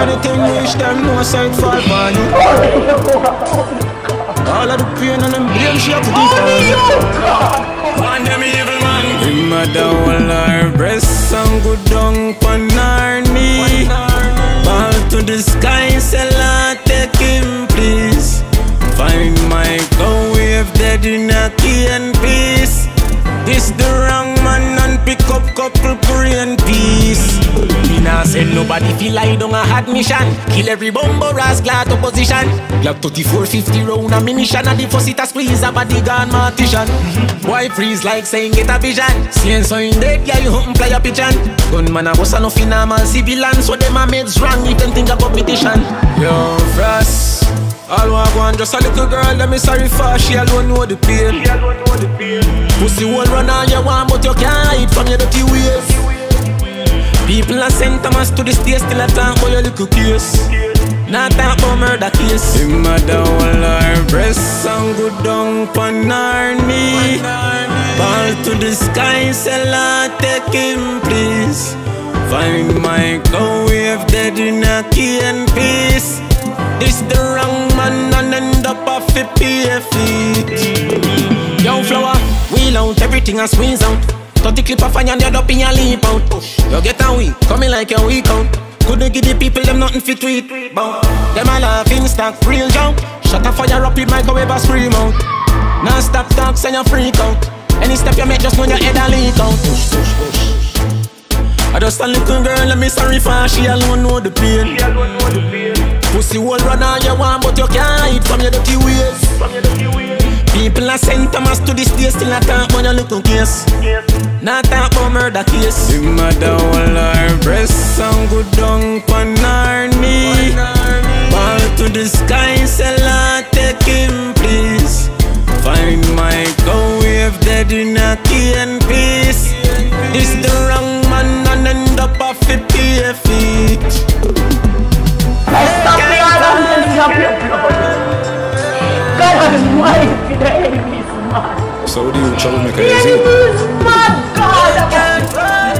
anything wish them no sight fall for you. All of the pain and them blame she a put it on you. One them evil man. Him a down her breast and go down pon her knee. Fall to the sky, say Lord take him please. Find my cow wave dead in a key and peace. This the wrong man and pick up couple Korean piece. Me nah send nobody feel like down a hard mission. Kill every bumbo ras glad opposition. Glock 3450 round ammunition and the first it a squeeze a body gun mortician. Boy freeze like saying get a vision. Seeing so in dead yeah you hunt and play a pigeon. Gunman a boss a nothing normal civilian. So them a meds wrong if them think a competition. Yo Frost, all want go on just a little girl, let me sorry for. She alone know the pain. Pussy won't run all you want, but you can't hide from your dirty ways. People are sent Thomas to the stage, still a talk about your little case. Not talk about murder case. Him a down her breast and go down pon her knee. Fall to the sky, say Lord take him please. Find my cow wave dead in a key and peace. This the wrong man and end up off the PF feet. Yo flower, wheel out everything and squeeze out. 30 clip of fire and you're up in your leap out. You get a week, coming like a week out. Couldn't give the people them nothing fit to eat. Them a laughing stock, real jump. Shut a fire up with microwave a scream out. Now stop talk, send you freak out. Any step you make just know your head a leak out. I just a little girl, let me sorry for. She alone know the pain. Pussy won't run all you want, but you can't hide from your dirty ways. People are sent Thomas to this day, still a talk about your little case. Not talk about murder case. Him a down her breast and go down pon her knee. Fall to the sky, say Lord take him please. Find my cow wave dead in a key and peace. This the wrong man and end up off the PF feet. Stop me, God, why the enemy is mad? So do you troublemaker? The enemy is mad, God!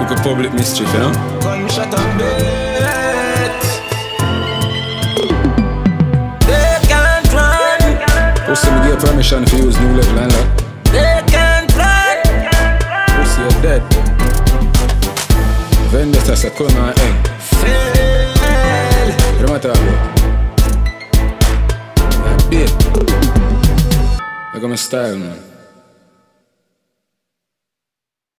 Look at public mischief, you know? Gunshot and bait. They can't run. Pussy me give permission if you use new level and that. They can't run. Pussy you're dead. Vendetta say come on egg. Fail. What am I talking about? I got my style, man.